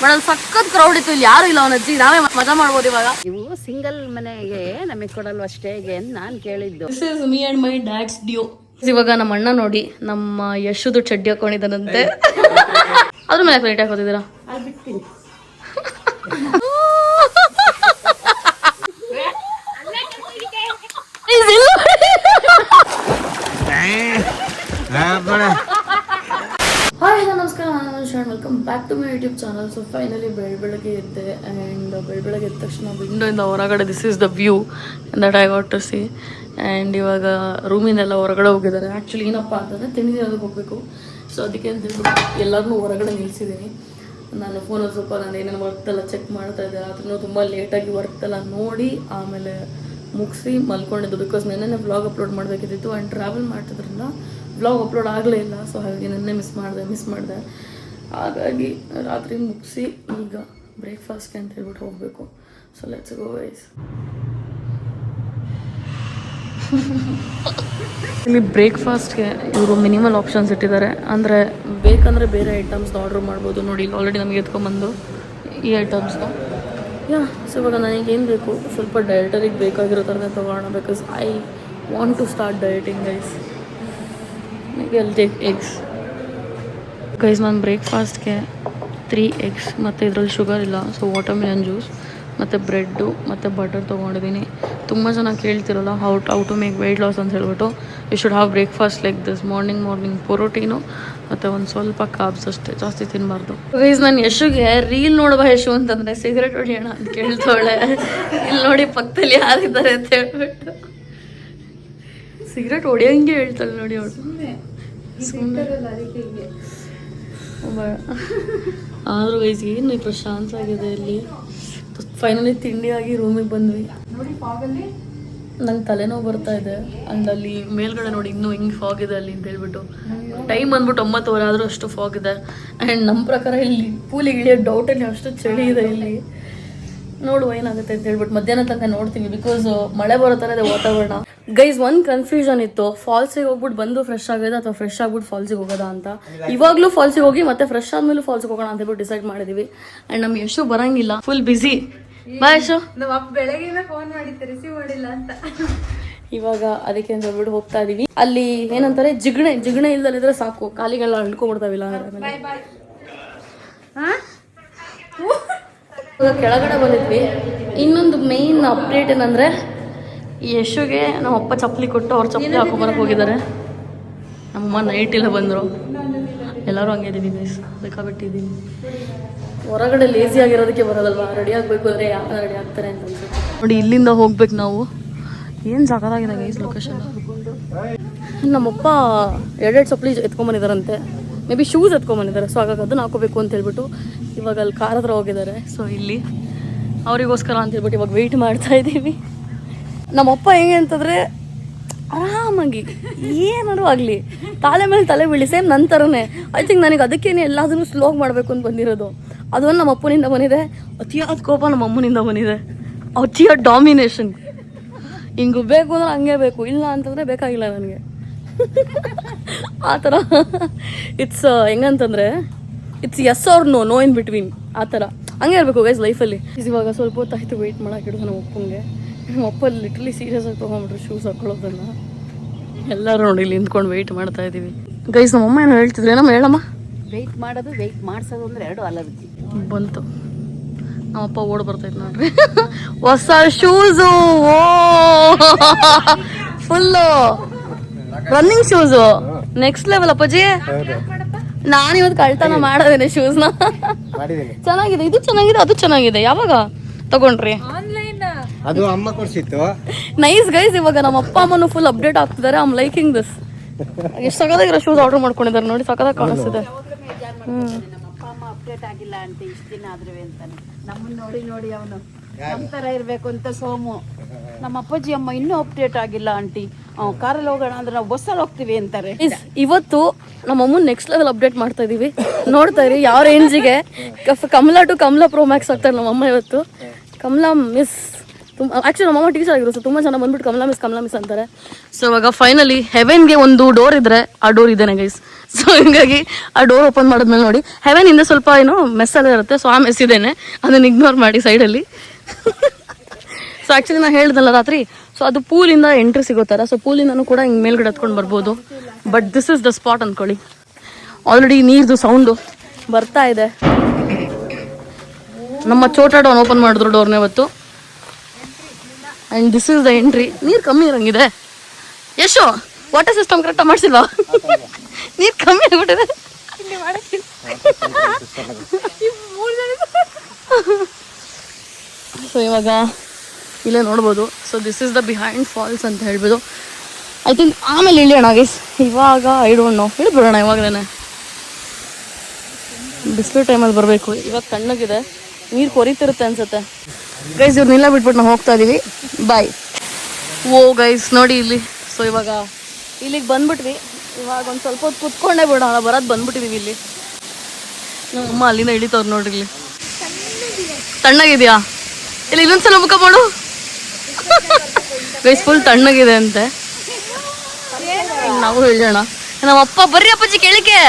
Madam ಸಖತ್ crowd ಇತ್ತು, ಇಲ್ಲಿ ಯಾರು ಇಲ್ಲ ಅವನ ಅಜ್ಜಿ, ನಾವೇ ಮಜಾ ಮಾಡ್ಬೋದು ಇವಾಗ. ನೀವು ಸಿಂಗಲ್ ಮನೆಗೆ ನಮಗೆ ಕೊಡಲ್ವ ಅಷ್ಟೇ ನಾನು ಕೇಳಿದ್ದು. This is me and my dad's duo. ಇವಾಗ ನಮ್ಮ ಅಣ್ಣ ನೋಡಿ ನಮ್ಮ ಯಶುದು ಚಡ್ಡಿ ಹಾಕೊಂಡಿದ್ದಾನಂತೆ. ಅದ್ರ ಮೇಲೆ ಪ್ಲೇಟ್ ಹಾಕೋತಿದ್ದೀರಾ? ಅದು ಬಿಡ್ತೀನಿ. ಹಾಯ್ ಹಲೋ ನಮಸ್ಕಾರ, ನಾನು Sharan. Welcome back to my YouTube channel. So finally ಬೆಳಗ್ಗೆ ಎದ್ದೆ ಆ್ಯಂಡ್ ಬೆಳಗ್ಗೆ ಎದ್ದ ತಕ್ಷಣ ವಿಂಡೋಯಿಂದ ಹೊರಗಡೆ this is the view that I got to see. And ಇವಾಗ ರೂಮಿಂದೆಲ್ಲ ಹೊರಗಡೆ ಹೋಗಿದ್ದಾರೆ. ಆ್ಯಕ್ಚುಲಿ ಏನಪ್ಪ ಅಂತಂದರೆ ತಿಂಡಿರೋದಕ್ಕೆ ಹೋಗಬೇಕು. ಸೊ ಅದಕ್ಕೆ ಅಂತ ಹೇಳ್ಬಿಟ್ಟು ಎಲ್ಲರನ್ನೂ ಹೊರಗಡೆ ನಿಲ್ಲಿಸಿದ್ದೀನಿ. ನಾನು ಫೋನಲ್ಲಿ ಸ್ವಲ್ಪ ನಾನು ಏನೇನು ವರ್ಕ್ತೆಲ್ಲ ಚೆಕ್ ಮಾಡ್ತಾ ಇದ್ದೆ. ರಾತ್ರಿನೂ ತುಂಬ ಲೇಟಾಗಿ ವರ್ಕ್ತೆಲ್ಲ ನೋಡಿ ಆಮೇಲೆ ಮುಗಿಸಿ ಮಲ್ಕೊಂಡಿದ್ದು. ಬಿಕಾಸ್ ನೆನ್ನೆ ವ್ಲಾಗ್ ಅಪ್ಲೋಡ್ ಮಾಡಬೇಕಿತ್ತು ಆ್ಯಂಡ್ ಟ್ರಾವೆಲ್ ಮಾಡ್ತಿದ್ರಿಂದ ವ್ಲಾಗ್ ಅಪ್ಲೋಡ್ ಆಗಲೇ ಇಲ್ಲ. ಸೊ ಹಾಗಾಗಿ ನೆನ್ನೆ ಮಿಸ್ ಮಾಡಿದೆ. ಹಾಗಾಗಿ ರಾತ್ರಿ ಮುಗಿಸಿ ಈಗ ಬ್ರೇಕ್ಫಾಸ್ಟ್ಗೆ ಅಂತ ಹೇಳ್ಬಿಟ್ಟು ಹೋಗಬೇಕು. So let's go guys. ಇಲ್ಲಿ ಬ್ರೇಕ್ಫಾಸ್ಟ್ಗೆ ಇವರು ಮಿನಿಮಲ್ ಆಪ್ಷನ್ಸ್ ಇಟ್ಟಿದ್ದಾರೆ. ಅಂದರೆ ಬೇಕಂದರೆ ಬೇರೆ ಐಟಮ್ಸ್ನ ಆರ್ಡ್ರ್ ಮಾಡ್ಬೋದು. ನೋಡಿ ಇಲ್ಲಿ ಆಲ್ರೆಡಿ ನಮಗೆ ಎತ್ಕೊಂಡ್ಬಂದು ಈ ಐಟಮ್ಸ್ನ ಸೊ ಇವಾಗ ನನಗೇನು ಬೇಕು ಸ್ವಲ್ಪ ಡಯಟರಿಗೆ ಬೇಕಾಗಿರೋ ಥರನೇ ತೊಗೊಳ್ಳೋಣ. Because I want to start dieting guys. Maybe ಅಲ್ಲಿ ಟೇಕ್ ಎಗ್ಸ್ ಗೈಸ್. ನಾನು ಬ್ರೇಕ್ಫಾಸ್ಟ್ಗೆ 3 eggs ಮತ್ತು ಇದರಲ್ಲಿ ಶುಗರ್ ಇಲ್ಲ, ಸೊ ವಾಟರ್ಮೆಲನ್ ಜ್ಯೂಸ್ ಮತ್ತು ಬ್ರೆಡ್ಡು ಮತ್ತು ಬಟರ್ ತೊಗೊಂಡಿದ್ದೀನಿ. ತುಂಬ ಜನ ಕೇಳ್ತಿರಲ್ಲ how to make weight loss ಅಂತ ಹೇಳ್ಬಿಟ್ಟು. You should have breakfast like this. Morning protein ಮತ್ತು ಒಂದು ಸ್ವಲ್ಪ ಕಾರ್ಬ್ಸ್ ಅಷ್ಟೇ, ಜಾಸ್ತಿ ತಿನ್ನಬಾರ್ದು. ಗೈಸ್ ನಾನು ಯಶುಗೆ ರೀಲ್ ನೋಡುವ ಯಶು ಅಂತಂದರೆ ಸಿಗರೇಟ್ ಹೊಡಿಯೋಣ ಅಂತ ಕೇಳ್ತಾಳೆ. ಇಲ್ಲಿ ನೋಡಿ ಪಕ್ಕದಲ್ಲಿ ಯಾರಿದ್ದಾರೆ ಅಂತ ಹೇಳ್ಬಿಟ್ಟು ಸಿಗರೇಟ್ ಹೊಡಿಯೋಂಗೆ ಹೇಳ್ತಾಳೆ ನೋಡಿ ಅವಳು. ಆದರೂ ಗೈಸ್ ಏನು ಪ್ರಶಾಂತ ಆಗಿದೆ ಇಲ್ಲಿ. ಫೈನಲಿ ತಿಂಡಿಯಾಗಿ ರೂಮಿಗೆ ಬಂದ್ವಿ. ನಂಗೆ ತಲೆನೋವು ಬರ್ತಾ ಇದೆ. ಆ್ಯಂಡ್ ಅಲ್ಲಿ ಮೇಲ್ಗಡೆ ನೋಡಿ ಇನ್ನೂ ಹಿಂಗೆ ಫಾಗ್ ಇದೆ ಅಲ್ಲಿ ಅಂತ ಹೇಳ್ಬಿಟ್ಟು. ಟೈಮ್ ಬಂದ್ಬಿಟ್ಟು 9:00 ಆದರೂ ಅಷ್ಟು ಫಾಗ್ ಇದೆ. ಆ್ಯಂಡ್ ನಮ್ಮ ಪ್ರಕಾರ ಇಲ್ಲಿ ಪೂಲಿಗೆ ಇಳಿಯೋ ಡೌಟಲ್ಲಿ ಅಷ್ಟು ಚಳಿ ಇದೆ ಇಲ್ಲಿ. ನೋಡುವ ಏನಾಗುತ್ತೆ ಅಂತ ಹೇಳ್ಬಿಟ್ಟು ಮಧ್ಯಾಹ್ನ ತನಕ ನೋಡ್ತೀವಿ. ಬಿಕಾಸ್ ಮಳೆ ಬರೋ ಥರ ಇದೆ ವಾತಾವರಣ. ಗೈಸ್ ಒಂದು ಕನ್ಫ್ಯೂಷನ್ ಇತ್ತು, ಫಾಲ್ಸಿಗೆ ಹೋಗ್ಬಿಟ್ಟು ಬಂದು ಫ್ರೆಶ್ ಆಗೋದ ಅಥವಾ ಫ್ರೆಶ್ ಆಗ್ಬಿಟ್ಟು ಫಾಲ್ಸಿಗೆ ಹೋಗೋದಾ ಅಂತ. ಇವಾಗಲೂ ಫಾಲ್ಸಿಗೆ ಹೋಗಿ ಮತ್ತೆ ಫ್ರೆಶ್ ಆದ್ಮೇಲೆ ಫಾಲ್ಸಿಗೆ ಹೋಗೋಣ ಅಂತ ಹೇಳ್ಬಿಟ್ಟು ಡಿಸೈಡ್ ಮಾಡಿದ್ವಿ. ಆ್ಯಂಡ್ ನಮ್ಗೆ ಯಶು ಬರಂಗಿಲ್ಲ, ಫುಲ್ ಬ್ಯುಸಿ. ಬಾ ಯಶು. ಬೆಳಗ್ಗೆ ಫೋನ್ ಮಾಡಿದ್ದೆ ರಿಸೀವ್ ಮಾಡಿಲ್ಲ ಅಂತ. ಇವಾಗ ಅದಕ್ಕೆ ಅಂತ ಹೇಳ್ಬಿಟ್ಟು ಹೋಗ್ತಾ ಇದೀವಿ. ಅಲ್ಲಿ ಏನಂತಾರೆ ಜಿಗಣೆ ಇಲ್ದಲ್ಲಿದ್ರೆ ಸಾಕು, ಕಾಲಿಗೆಲ್ಲ ಅಳ್ಕೊಂಡ್ಬಿಡ್ತಾವಿಲ್ಲ. ಕೆಳಗಡೆ ಬಂದಿದ್ವಿ. ಇನ್ನೊಂದು ಮೇನ್ ಅಪ್ಡೇಟ್ ಏನಂದರೆ ಯಶುಗೆ ನಮ್ಮ ಅಪ್ಪ ಚಪ್ಪಲಿ ಕೊಟ್ಟು ಅವ್ರು ಚಪ್ಪಲಿ ಹಾಕೊಂಬರಕ್ಕೆ ಹೋಗಿದ್ದಾರೆ. ನಮ್ಮಮ್ಮ ನೈಟಿಲ್ಲ ಬಂದರು. ಎಲ್ಲರೂ ಹಂಗೆ ಇದ್ದೀವಿ ಗೈಸ್, ಬೇಕಾಬಿಟ್ಟಿದ್ದೀವಿ. ಹೊರಗಡೆ ಲೇಸಿ ಆಗಿರೋದಕ್ಕೆ ಬರೋದಲ್ವಾ, ರೆಡಿ ಆಗಬೇಕು ಅಂದರೆ ಯಾವ ರೆಡಿ ಆಗ್ತಾರೆ ಅಂತ ಅನ್ಸುತ್ತೆ. ನೋಡಿ ಇಲ್ಲಿಂದ ಹೋಗ್ಬೇಕು ನಾವು. ಏನು ಸಾಕಾಗಿದೆ ಗೈಸ್ ಲೊಕೇಶನ್. ನಮ್ಮಪ್ಪ 2 ಚಪ್ಪಲಿ ಎತ್ಕೊಂಬಂದಿದ್ದಾರಂತೆ. ಮೇ ಬಿ ಶೂಸ್ ಎತ್ಕೊಂಬಂದಿದ್ದಾರೆ. ಸೊ ಹಾಗಾಗಿ ಅದನ್ನು ಹಾಕೋಬೇಕು ಅಂತ ಹೇಳ್ಬಿಟ್ಟು ಇವಾಗ ಅಲ್ಲಿ ಕಾರ್ ಹತ್ರ ಹೋಗಿದ್ದಾರೆ. ಸೊ ಇಲ್ಲಿ ಅವರಿಗೋಸ್ಕರ ಅಂತ ಹೇಳ್ಬಿಟ್ಟು ಇವಾಗ ವೆಯ್ಟ್ ಮಾಡ್ತಾ ಇದ್ದೀವಿ. ನಮ್ಮಪ್ಪ ಹೆಂಗೆ ಅಂತಂದರೆ ಆರಾಮಾಗಿ ಏನಾದ್ರು ಆಗಲಿ ತಲೆ ಮೇಲೆ ತಲೆ ಬೀಳಿ, ಸೇಮ್ ನನ್ನ ಥರನೇ. ಐ ಥಿಂಕ್ ನನಗೆ ಅದಕ್ಕೇನೆ ಎಲ್ಲಾದರೂ ಸ್ಲೋಗ್ ಮಾಡಬೇಕು ಅಂತ ಬಂದಿರೋದು. ಅದೊಂದು ನಮ್ಮ ಅಪ್ಪನಿಂದ ಬಂದಿದೆ, ಅತಿಯಾದ ಕೋಪ ನಮ್ಮ ಅಮ್ಮನಿಂದ ಬಂದಿದೆ, ಅತಿಯಾದ ಡಾಮಿನೇಷನ್. ಹಿಂಗೆ ಬೇಕು ಅಂದ್ರೆ ಹಂಗೆ ಬೇಕು, ಇಲ್ಲ ಅಂತಂದರೆ ಬೇಕಾಗಿಲ್ಲ ನನಗೆ ಆ ಥರ. ಇಟ್ಸ್ ಹೆಂಗಂತಂದರೆ it's yes or no in between, ಆ ಥರ ಹಂಗೆ ಇರಬೇಕು ಗೈಸ್ ಲೈಫಲ್ಲಿ. ಇವಾಗ ಸ್ವಲ್ಪ ಹೊತ್ತಾಯಿತು ವೆಯ್ಟ್ ಮಾಡೋಕ್ಕಿಡೋದು ನಮ್ಮ ಅಪ್ಪಂಗೆ. ನಮ್ಮ ಅಪ್ಪ ಲಿಟ್ರಲಿ ಸೀರಿಯಸ್ ಆಗಿ ತೊಗೊಂಡ್ಬಿಟ್ರು ಶೂಸ್ ಹಾಕೊಳ್ಳೋದನ್ನು. ಎಲ್ಲರೂ ನೋಡಿ ಇಲ್ಲಿ ನಿಂತ್ಕೊಂಡು ವೆಯ್ಟ್ ಮಾಡ್ತಾ ಇದ್ದೀವಿ ಗೈಸ್. ನಮ್ಮಮ್ಮ ಏನೋ ಹೇಳ್ತಿದ್ರು, ಏನಮ್ಮ ಹೇಳಮ್ಮ. ವೆಯ್ಟ್ ಮಾಡೋದು ವೆಯ್ಟ್ ಮಾಡಿಸೋದು ಅಂದರೆ 2 ಅಲರ್ಜಿ ಬಂತು. ನಮ್ಮಪ್ಪ ಓಡ್ ಬರ್ತೈತೆ ನೋಡ್ರಿ ಹೊಸ ಶೂಸು. ಓ full running shoes, next level ಅಪ್ಪಾಜಿ. ನಾನಿವತ್ತು ಕಳ್ತನ ಮಾಡೋದೇನೆ ಶೂಸ್ನ. ಚೆನ್ನಾಗಿದೆ, ಇದು ಚೆನ್ನಾಗಿದೆ, ಅದು ಚೆನ್ನಾಗಿದೆ. ಯಾವಾಗ ತಗೊಂಡ್ರಿ? ಅದು ಅಮ್ಮ ಕೊಡ್ಸಿತ್ತು. Nice guys. ಇವಾಗ ನಮ್ಮ ಅಪ್ಪ ಅಮ್ಮನು ಫುಲ್ ಅಪ್ಡೇಟ್ ಆಗ್ತಿದ್ದಾರೆ. I am liking this. ಎಷ್ಟು ಸಕದಾಗಿರೋ ಶೂಸ್ ಆರ್ಡರ್ ಮಾಡ್ಕೊಂಡಿದ್ದಾರೆ ನೋಡಿ, ಸಕದಾಗ ಕಾಣಿಸ್ತಿದೆ. ನಮ್ಮ ಅಪ್ಪ ಅಮ್ಮ ಅಪ್ಡೇಟ್ ಆಗಿಲ್ಲ ಅಂತ ಇಷ್ಟು ದಿನ ಆದ್ರೂ ಅಂತಾನೆ. ನಮ್ಮನ್ನ ನೋಡಿ ಅವನು ನಮ್ಮ ಥರ ಇರಬೇಕು ಅಂತ ಸೋಮು. ನಮ್ಮ ಅಪ್ಪಾಜಿ ಅಮ್ಮ ಇನ್ನೂ ಅಪ್ಡೇಟ್ ಆಗಿಲ್ಲ ಆಂಟಿ, ಕಾರಲ್ಲಿ ಹೋಗೋಣ ಅಂದ್ರೆ ನಾವು ಬಸ್ಸಲ್ಲಿ ಹೋಗ್ತೀವಿ ಅಂತಾರೆ. ಇವತ್ತು ನಮ್ಮ ಅಮ್ಮನ ನೆಕ್ಸ್ಟ್ ಲೆವೆಲ್ ಅಪ್ಡೇಟ್ ಮಾಡ್ತಾ ಇದೀವಿ. ನೋಡ್ತಾ ಇರಿ ಯಾವ ರೇಂಜಿಗೆ. Kamala to Kamala pro max ಆಗ್ತಾರೆ ನಮ್ಮಮ್ಮ ಇವತ್ತು. ಕಮಲಾ ಮಿಸ್ ತುಂಬ ಆ್ಯಕ್ಚುಲಿ ನಮ್ಮಮ್ಮ ಟೀಚರ್ ಆಗಿರೋ ಸೊ ತುಂಬ ಜನ ಬಂದ್ಬಿಟ್ಟು ಕಮಲಾ ಮಿಸ್ ಅಂತಾರೆ. ಸೊ ಇವಾಗ ಫೈನಲಿ ಹೆವೆನ್ಗೆ ಒಂದು ಡೋರ್ ಇದ್ರೆ ಆ ಡೋರ್ ಇದೇನೆ ಗೈಸ್. ಸೊ ಹಿಂಗಾಗಿ ಆ ಡೋರ್ ಓಪನ್ ಮಾಡಿದ್ಮೇಲೆ ನೋಡಿ ಹೆವೆನ್ ಇಂದ ಸ್ವಲ್ಪ ಏನೋ ಮೆಸ್ಸಲ್ಲೇ ಇರುತ್ತೆ. ಸೊ ಆ ಮೆಸ್ ಇದೇನೆ, ಅದನ್ನು ಇಗ್ನೋರ್ ಮಾಡಿ ಸೈಡಲ್ಲಿ. ಸೊ ಆ್ಯಕ್ಚುಲಿ ನಾನು ಹೇಳ್ದಲ್ಲ ರಾತ್ರಿ, ಸೊ ಅದು ಪೂಲಿಂದ ಎಂಟ್ರಿ ಸಿಗೋ ಥರ. ಸೊ ಪೂಲಿಂದನೂ ಕೂಡ ಹಿಂಗೆ ಮೇಲ್ಗಡೆ ಹತ್ಕೊಂಡು ಬರ್ಬೋದು. But this is the spot ಅಂದ್ಕೊಳ್ಳಿ. ಆಲ್ರೆಡಿ ನೀರ್ದು ಸೌಂಡು ಬರ್ತಾ ಇದೆ. ನಮ್ಮ ಚೋಟಾ ಡಾನ್ ಓಪನ್ ಮಾಡಿದ್ರು ಡೋರ್ನ ಇವತ್ತು. And this is the entry. ನೀರು ಕಮ್ಮಿ ಇರಂಗಿದೆ. ಯಶೋ ವಾಟರ್ ಸಿಸ್ಟಮ್ ಕರೆಕ್ಟಾಗಿ ಮಾಡಿಸಿಲ್ವಾ? ನೀರು ಕಮ್ಮಿ ಆಗ್ಬಿಟ್ಟಿದೆ. ಸೊ ಇವಾಗ ಇಲ್ಲೇ ನೋಡ್ಬೋದು. So this is the behind falls ಅಂತ ಹೇಳ್ಬೋದು. ಐ ಥಿಂಕ್ ಆಮೇಲೆ ಇಳಿಯೋಣ ಗೈಸ್. ಇವಾಗ ಐ ಡೋಂಟ್ ನೋ, ಇಳಿಬಿಡೋಣ ಇವಾಗಲೇ. ಬಿಸಿಲು ಟೈಮಲ್ಲಿ ಬರಬೇಕು. ಇವಾಗ ತಣ್ಣಗಿದೆ, ನೀರು ಕೊರಿತಿರುತ್ತೆ ಅನ್ಸುತ್ತೆ ಗೈಸ್. ಇವ್ರನ್ನೆಲ್ಲ ಬಿಟ್ಬಿಟ್ಟು ನಾವು ಹೋಗ್ತಾ ಇದೀವಿ. ಬಾಯ್. ಓ ಗೈಸ್ ನೋಡಿ ಇಲ್ಲಿ. ಸೊ ಇವಾಗ ಇಲ್ಲಿಗೆ ಬಂದ್ಬಿಟ್ವಿ. ಇವಾಗ ಒಂದು ಸ್ವಲ್ಪ ಹೊತ್ತು ಕುತ್ಕೊಂಡೇ ಬಿಡೋಣ, ಬರೋದು ಬಂದ್ಬಿಟ್ಟಿದೀವಿ ಇಲ್ಲಿ. ಅಮ್ಮ ಅಲ್ಲಿಂದ ಇಳಿತವ್ರು ನೋಡ್ರಿ. ಇಲ್ಲಿ ತಣ್ಣಗಿದೆಯಾ? ಇಲ್ಲಿ ಇನ್ನೊಂದ್ಸಲ ಮುಖ ಮಾಡು ಗೈಸ್. ಫುಲ್ ತಣ್ಣಗಿದೆ ಅಂತೆ. ನಾವು ಹೇಳೋಣ. ನಮ್ಮ ಅಪ್ಪ ಬರ್ರಿ ಅಪ್ಪಾಜಿ ಕೆಳಗೆ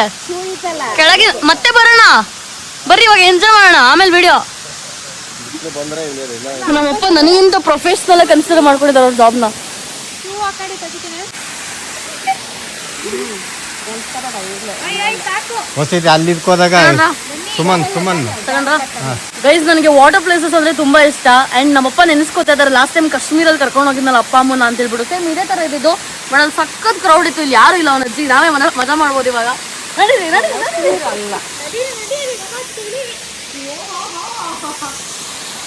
ಕೆಳಗೆ ಮತ್ತೆ ಬರೋಣ ಬರ್ರಿ, ಇವಾಗ ಎಂಜಾಯ್ ಮಾಡೋಣ, ಆಮೇಲೆ ವಿಡಿಯೋ. ನಮ್ಮಪ್ಪ ನನಗಿಂತ ಪ್ರೊಫೆಷನಲ್ ಕನ್ಸಿಡರ್ ಮಾಡ್ಕೊಂಡಿದ್ದಾರೆ ಅವ್ರ ಜಾಬ್ನ. ಅಲ್ಲಿ ಇಟ್ಕೋದಾಗ ಸುಮನ್ ಗೈಸ್ ನನಗೆ ವಾಟರ್ ಪ್ಲೇಸಸ್ ಅಂದ್ರೆ ತುಂಬಾ ಇಷ್ಟ. ಅಂಡ್ ನಮ್ಮಪ್ಪ ನೆನೆಸ್ಕೋತಾ ಇದಾರೆ ಲಾಸ್ಟ್ ಟೈಮ್ ಕಾಶ್ಮೀರಲ್ಲಿ ಕರ್ಕೊಂಡು ಹೋಗಿದ್ನಲ್ಲ ಅಪ್ಪ ಅಮ್ಮನ ಅಂತ ಹೇಳ್ಬಿಟ್ಟು. ಸೇಮ್ ಇದೇ ತರ ಇದ್ದಿದ್ದು. ಬಟ್ ಅಲ್ಲಿ ಸಖತ್ ಕ್ರೌಡ್ ಇತ್ತು. ಇಲ್ಲಿ ಯಾರು ಇಲ್ಲ, ಅವನ ಅಜ್ಜಿ ನಾವೇ ಮಜಾ ಮಾಡ್ಬೋದು ಇವಾಗ. ನಡೀರಿ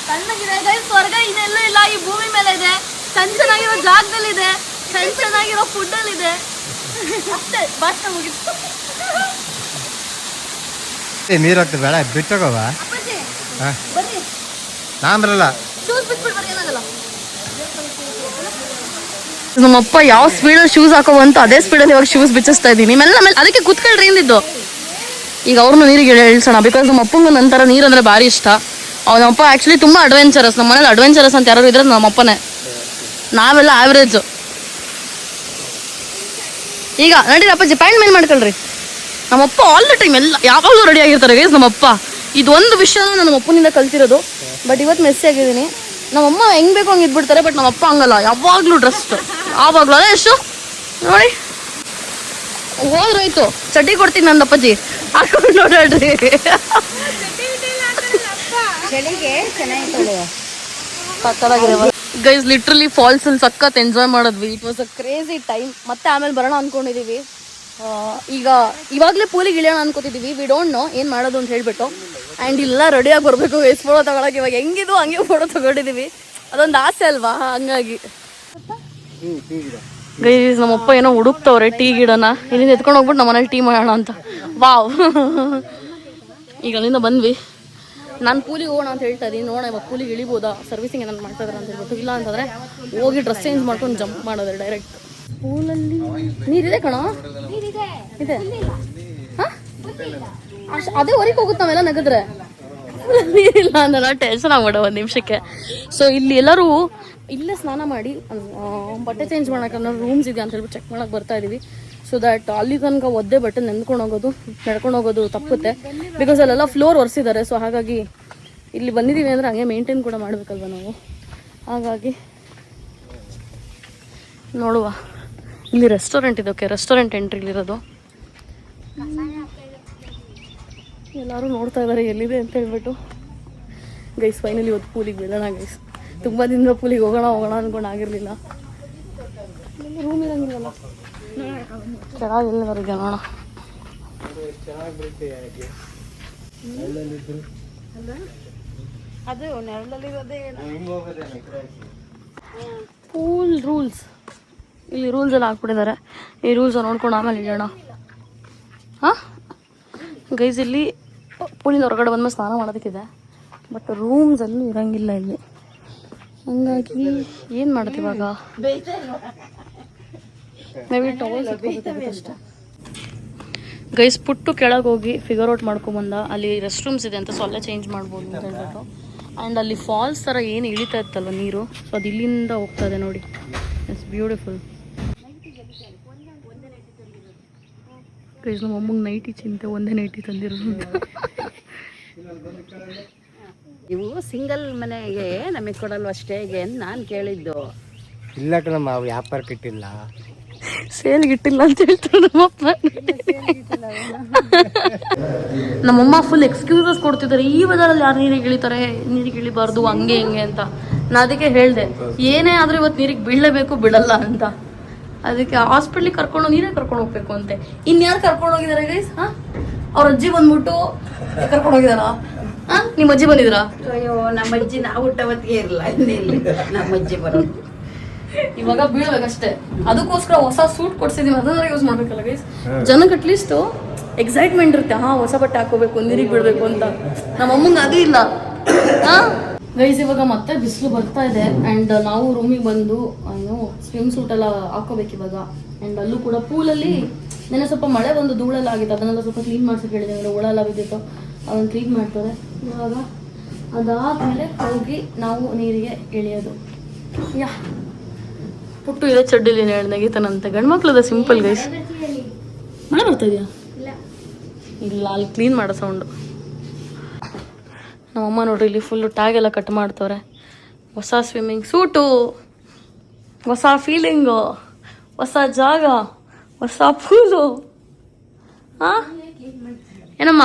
ತಣ್ಣಗಿದೆ ಗೈಸ್. ಸ್ವರ್ಗ ಇನ್ನೆಲ್ಲೂ ಇಲ್ಲ, ಈ ಭೂಮಿ ಮೇಲೆ ಇದೆ. ಚೆನ್ನಾಗಿರೋ ಜಾಗದಲ್ಲಿ ಇದೆ, ಚೆನ್ನಾಗಿರೋ ಫುಡ್ ಅಲ್ಲಿ ಇದೆ. ಅಷ್ಟೇ, ಭಾಷಣ ಮುಗಿತು. ನೀರು ಹಾಕ್ತದೆ ಬೇಡ ಬಿಟ್ಟೋಗವ. ಬರ್ರಿ ನಾನ್ ಬರಲ್ಲ. ಶೂಸ್ ಬಿಟ್ಬಿಟ್ಟು ಬರ್ರಿ, ಏನಾಗಲ್ಲ. ನಮ್ಮಪ್ಪ ಯಾವ ಸ್ಪೀಡಲ್ಲಿ ಶೂಸ್ ಹಾಕೋವಂತ ಅದೇ ಸ್ಪೀಡಲ್ಲಿ ಇವಾಗ ಶೂಸ್ ಬಿಚ್ಚಿಸ್ತಾ ಇದ್ದೀನಿ. ಮೇಲೆ ಅದಕ್ಕೆ ಕುತ್ಕೊಳ್ರಿ ಎಂದಿದ್ದು. ಈಗ ಅವ್ರನ್ನ ನೀರಿಗೆ ಇಳಿಸೋಣ. ಬಿಕಾಸ್ ನಮ್ಮ ಅಪ್ಪಂಗೆ ನಂತರ ನೀರು ಅಂದರೆ ಭಾರಿ ಇಷ್ಟ. ನಮ್ಮಪ್ಪ ಆ್ಯಕ್ಚುಲಿ ತುಂಬ ಅಡ್ವೆಂಚರಸ್. ನಮ್ಮ ಮನೇಲಿ ಅಡ್ವೆಂಚರಸ್ ಅಂತ ಯಾರು ಇದ್ರೆ ನಮ್ಮಪ್ಪನೇ. ನಾವೆಲ್ಲ ಆವ್ರೇಜ್. ಈಗ ನಡೀರಿ ಅಪ್ಪಾಜಿ, ಪ್ಯಾಂಟ್ ಮೇಲೆ ಮಾಡ್ಕೊಳ್ರಿ. ನಮ್ಮಪ್ಪ ಆಲ್ ದ ಟೈಮ್ ಎಲ್ಲ ಯಾವಾಗಲೂ ರೆಡಿ ಆಗಿರ್ತಾರೆ ಗೈಸ್ ನಮ್ಮಪ್ಪ. ಇದೊಂದು ವಿಷಯನೂ ನನ್ನ ಅಪ್ಪನಿಂದ ಕಲ್ತಿರೋದು. ಬಟ್ ಇವತ್ತು ಮೆಸ್ಸಿ ಆಗಿದ್ದೀನಿ. ನಮ್ಮಮ್ಮ ಹೆಂಗೆ ಬೇಕು ಹಂಗೆ ಇದ್ಬಿಡ್ತಾರೆ. ಬಟ್ ನಮ್ಮಪ್ಪ ಹಂಗಲ್ಲ, ಯಾವಾಗಲೂ ಡ್ರೆಸ್ ಆವಾಗಲೂ ಅದೇ ಎಷ್ಟು ನೋಡಿ. ಹೋದ್ರಾಯ್ತು, ಚಡ್ಡಿ ಕೊಡ್ತೀನಿ ನನ್ನ ಅಪ್ಪಾಜಿ, ಹಾಕೊಂಡು ನೋಡ್ರಿ. ಗೈಸ್ ಲಿಟ್ರಲಿ ಫಾಲ್ಸ್ ಅಲ್ಲಿ ಸಖತ್ ಎಂಜಾಯ್ ಮಾಡಿದ್ವಿ. It was a crazy time. ಮತ್ತೆ ಆಮೇಲೆ ಬರೋಣ ಅನ್ಕೊಂಡಿದೀವಿ. ಈಗ ಇವಾಗಲೇ ಪೂಲಿಗೆ ಇಳಿಯೋಣ ಅನ್ಕೋತಿದೀವಿ. ವಿ ಡೋಂಟ್ ನೋ ಏನು ಮಾಡೋದು ಅಂತ ಹೇಳ್ಬಿಟ್ಟು. ಆ್ಯಂಡ್ ಇಲ್ಲ ರೆಡಿಯಾಗಿ ಬರಬೇಕು ಗೈಸ್ ಫೋಟೋ ತಗೊಳಕ್ಕೆ. ಇವಾಗ ಹೆಂಗಿದು ಹಂಗೆ ಫೋಟೋ ತಗೊಂಡಿದ್ದೀವಿ. ಅದೊಂದು ಆಸೆ ಅಲ್ವಾ, ಹಂಗಾಗಿ ಗೈಸ್ ನಮ್ಮಪ್ಪ ಏನೋ ಹುಡುಕ್ತವ್ರೆ ಟೀ ಗಿಡನ. ಇಲ್ಲಿಂದ ಎತ್ಕೊಂಡು ಹೋಗ್ಬಿಟ್ಟು ನಮ್ಮ ಮನೇಲಿ ಟೀ ಮಾಡೋಣ ಅಂತ. ವಾವ್. ಈಗ ಅಲ್ಲಿಂದ ಬಂದ್ವಿ. ನಾನು ಪೂಲಿಗೆ ಹೋಗೋಣ ಅಂತ ಹೇಳ್ತಾ ಇದ್ದೀನಿ. ನೋಡೋಣ ಇವಾಗ ಪೂಲಿಗೆ ಇಳಿಬೋದಾ, ಸರ್ವಿಸಿಂಗ್ ಏನಾದ್ರು ಮಾಡ್ತಾ ಇದಾರೆ ಅಂತ ಹೇಳ್ಬಿಟ್ಟು. ಇಲ್ಲ ಅಂತಂದರೆ ಹೋಗಿ ಡ್ರೆಸ್ ಚೇಂಜ್ ಮಾಡ್ಕೊಂಡು ಜಂಪ್ ಮಾಡೋದ್ರೆ ಡೈರೆಕ್ಟ್. ಪೂಲಲ್ಲಿ ನೀರಿದೆ ಕಣೋ, ಇದೆ. ಹಾಂ ಅದೇ ಹೊರಗೆ ಹೋಗುತ್ತೆ ನಾವೆಲ್ಲ ನಗದ್ರೆ. ನೀರಿಲ್ಲ ಅಂದ್ರೆ ಟೆನ್ಷನ್ ಆಗ್ಬೇಡ ಒಂದು ನಿಮಿಷಕ್ಕೆ. ಸೊ ಇಲ್ಲಿ ಎಲ್ಲರೂ ಇಲ್ಲೇ ಸ್ನಾನ ಮಾಡಿ ಬಟ್ಟೆ ಚೇಂಜ್ ಮಾಡೋಕೆ ರೂಮ್ಸ್ ಇದೆ ಅಂತ ಹೇಳ್ಬಿಟ್ಟು ಚೆಕ್ ಮಾಡೋಕೆ ಬರ್ತಾ ಇದ್ದೀವಿ. ಸೊ ದ್ಯಾಟ್ ಅಲ್ಲಿ ತನಕ ಒದ್ದೆ ಬಟ್ಟೆ ನಡ್ಕೊಂಡು ಹೋಗೋದು ತಪ್ಪುತ್ತೆ. ಬಿಕಾಸ್ ಅಲ್ಲೆಲ್ಲ ಫ್ಲೋರ್ ಒರೆಸಿದ್ದಾರೆ. ಸೊ ಹಾಗಾಗಿ ಇಲ್ಲಿ ಬಂದಿದ್ದೀವಿ ಅಂದರೆ ಹಂಗೆ ಮೇಂಟೈನ್ ಕೂಡ ಮಾಡಬೇಕಲ್ವ ನಾವು. ಹಾಗಾಗಿ ನೋಡುವ. ಇಲ್ಲಿ ರೆಸ್ಟೋರೆಂಟ್ ಇದೆ. ಓಕೆ, ರೆಸ್ಟೋರೆಂಟ್ ಎಂಟ್ರಿಲಿರೋದು. ಎಲ್ಲರೂ ನೋಡ್ತಾ ಇದ್ದಾರೆ ಎಲ್ಲಿದೆ ಅಂತ ಹೇಳ್ಬಿಟ್ಟು. ಗೈಸ್ ಫೈನಲಿ ಇವತ್ತು ಪೂಲಿಗೆ ಬೀಳೋಣ ಗೈಸ್. ತುಂಬ ದಿನದ ಪೂಲಿಗೆ ಹೋಗೋಣ ಅಂದ್ಕೊಂಡು ಆಗಿರಲಿಲ್ಲ. ರೂಮ್ ಇರೋಂಗಿಲ್ಲಲ್ಲ, ಕೆಳಗೆ ಎಲ್ಲವರೆಗೆ ನೋಡೋಣ. ಪೂಲ್ ರೂಲ್ಸ್, ಇಲ್ಲಿ ರೂಲ್ಸ್ ಎಲ್ಲ ಹಾಕ್ಬಿಟ್ಟಿದ್ದಾರೆ. ಈ ರೂಲ್ಸ್ ನೋಡ್ಕೊಂಡು ಆಮೇಲೆ ಇಡೋಣ. ಹಾಂ ಗೈಸ್ ಇಲ್ಲಿ ಪೂಲಿಂದ ಹೊರಗಡೆ ಬಂದ್ಮೇಲೆ ಸ್ನಾನ ಮಾಡೋದಕ್ಕಿದೆ. ಬಟ್ ರೂಮ್ಸಲ್ಲೂ ಇರೋಂಗಿಲ್ಲ ಇಲ್ಲಿ. ಹಂಗಾಗಿ ಏನು ಮಾಡುತ್ತೆ ಇವಾಗ? ಮೇ ಬಿ ಟವಲ್ ಅಷ್ಟೇ. ಗೈಸ್ ಪುಟ್ಟು ಕೆಳಗೆ ಹೋಗಿ ಫಿಗರ್ ಔಟ್ ಮಾಡ್ಕೊಂಬಂದ. ಅಲ್ಲಿ ರೆಸ್ಟ್ ರೂಮ್ಸ್ ಇದೆ ಅಂತ, ಸೊ ಅಲ್ಲೇ ಚೇಂಜ್ ಮಾಡ್ಬೋದು ಅಂತ ಹೇಳ್ಬಿಟ್ಟು. ಆ್ಯಂಡ್ ಅಲ್ಲಿ ಫಾಲ್ಸ್ ಥರ ಏನು ಇಳಿತಾ ಇತ್ತಲ್ವ ನೀರು, ಸೊ ಅದು ಇಲ್ಲಿಂದ ಹೋಗ್ತಾ ಇದೆ ನೋಡಿ. It's beautiful. ನಮ್ಮ ಅಮ್ಮಂಗೆ ನೈಟಿ ಚಿಂತೆ, ಒಂದೇ ನೈಟಿ ತಂದಿರೋದು ಅಂತ. ಇವು ಸಿಂಗಲ್ ಮನೆಗೆ ನಮಗೆ ಕೊಡಲ್ವ ಅಷ್ಟೇ ನಾನು ಕೇಳಿದ್ದು. ಇಲ್ಲ ಕಣಮ್ಮ, ಅವು ವ್ಯಾಪಾರಕ್ಕೆ ಇಟ್ಟಿಲ್ಲ, ಸೇಲ್ಗೆ ಇಟ್ಟಿಲ್ಲ ಅಂತ ಹೇಳ್ತಾರೆ ನಮ್ಮಪ್ಪ. ನಮ್ಮಮ್ಮ ಫುಲ್ ಎಕ್ಸ್ಕ್ಯೂಸಸ್ ಕೊಡ್ತಿದ್ದಾರೆ, ಈ ಬದಲಲ್ಲಿ ಯಾರು ನೀರಿಗೆ ಇಳಿತಾರೆ, ನೀರಿಗೆ ಇಳಿಬಾರ್ದು ಹಂಗೆ ಹಿಂಗೆ ಅಂತ. ನಾ ಅದಕ್ಕೆ ಹೇಳಿದೆ, ಏನೇ ಆದರೂ ಇವತ್ತು ನೀರಿಗೆ ಬೀಳಲೇಬೇಕು, ಬಿಡಲ್ಲ ಅಂತ. ಅದಕ್ಕೆ ಹಾಸ್ಪಿಟ್ಲಿಗೆ ನೀರೇ ಕರ್ಕೊಂಡು ಹೋಗ್ಬೇಕು ಅಂತೆ. ಇನ್ಯಾರು ಕರ್ಕೊಂಡು ಹೋಗಿದ್ದಾರೆ ಗೈಸ್? ಅವ್ರ ಅಜ್ಜಿ ಬಂದ್ಬಿಟ್ಟು ಕರ್ಕೊಂಡು ಹೋಗಿದಾರ? ನಿಮ್ಮ ಅಜ್ಜಿ ಬಂದಿದ್ರಾ? ಅಯ್ಯೋ ನಮ್ಮ ಅಜ್ಜಿ ನಾವು ಹುಟ್ಟವತ್ತಿಗೆ ಇರಲ್ಲ, ನಮ್ಮ ಅಜ್ಜಿ ಬರೋದು. ಇವಾಗ ಬೀಳ್ಬೇಕಷ್ಟೇ, ಅದಕ್ಕೋಸ್ಕರ ಹೊಸ ಸೂಟ್ ಕೊಡ್ಸಿದೀವಿ, ಅದನ್ನ ಯೂಸ್ ಮಾಡ್ಬೇಕಲ್ಲ ಗೈಸ್. ಜನಕ್ಕೆ ಅಟ್ಲೀಸ್ಟ್ ಎಕ್ಸೈಟ್ಮೆಂಟ್ ಇರುತ್ತೆ, ಹೊಸ ಬಟ್ಟೆ ಹಾಕೋಬೇಕು, ನೀರಿಗೆ ಬೀಳ್ಬೇಕು ಅಂತ. ನಮ್ಮ ಅಮ್ಮಂಗೆ ಅದು ಇಲ್ಲ. ಗೈಸ್ ಇವಾಗ ಮತ್ತೆ ಬಿಸಿಲು ಬರ್ತಾ ಇದೆ ಆ್ಯಂಡ್ ನಾವು ರೂಮಿಗೆ ಬಂದು ಏನು ಸ್ವಿಮ್ ಸೂಟ್ ಎಲ್ಲ ಹಾಕೋಬೇಕು ಇವಾಗ. ಆ್ಯಂಡ್ ಅಲ್ಲೂ ಕೂಡ ಪೂಲಲ್ಲಿ ನೆನೆ ಸ್ವಲ್ಪ ಮಳೆ ಬಂದು ಧೂಳೆಲ್ಲ ಆಗಿತ್ತು, ಅದನ್ನೆಲ್ಲ ಸ್ವಲ್ಪ ಕ್ಲೀನ್ ಮಾಡ್ಸಕ್ಕೆ ಹೇಳಿದೆ. ಅಂದರೆ ಹುಳ ಎಲ್ಲ ಬಿದ್ದಿತ್ತು, ಅದನ್ನು ಕ್ಲೀನ್ ಮಾಡ್ತಾರೆ. ಇವಾಗ ಅದಾದಮೇಲೆ ಹೋಗಿ ನಾವು ನೀರಿಗೆ ಇಳಿಯೋದು. ಯಾ ಪುಟ್ಟು ಇದೆ ಚಡ್ಡಿಲಿ ನೆಗೀತಾನಂತೆ. ಗಂಡ್ಮಕ್ಳದ ಸಿಂಪಲ್ ಗೈಸ್. ಮಳೆ ಬರ್ತಾ ಇದೆಯಾ? ಇಲ್ಲ, ಅಲ್ಲಿ ಕ್ಲೀನ್ ಮಾಡೋ ಸೌಂಡು. ನಮ್ಮಮ್ಮ ನೋಡ್ರಿ ಇಲ್ಲಿ ಫುಲ್ಲು ಟ್ಯಾಗ್ ಎಲ್ಲ ಕಟ್ ಮಾಡ್ತವ್ರೆ. ಹೊಸ ಸ್ವಿಮ್ಮಿಂಗ್ ಸೂಟು, ಹೊಸ ಫೀಲಿಂಗು, ಹೊಸ ಜಾಗ, ಹೊಸ ಪೂಲು. ಏನಮ್ಮ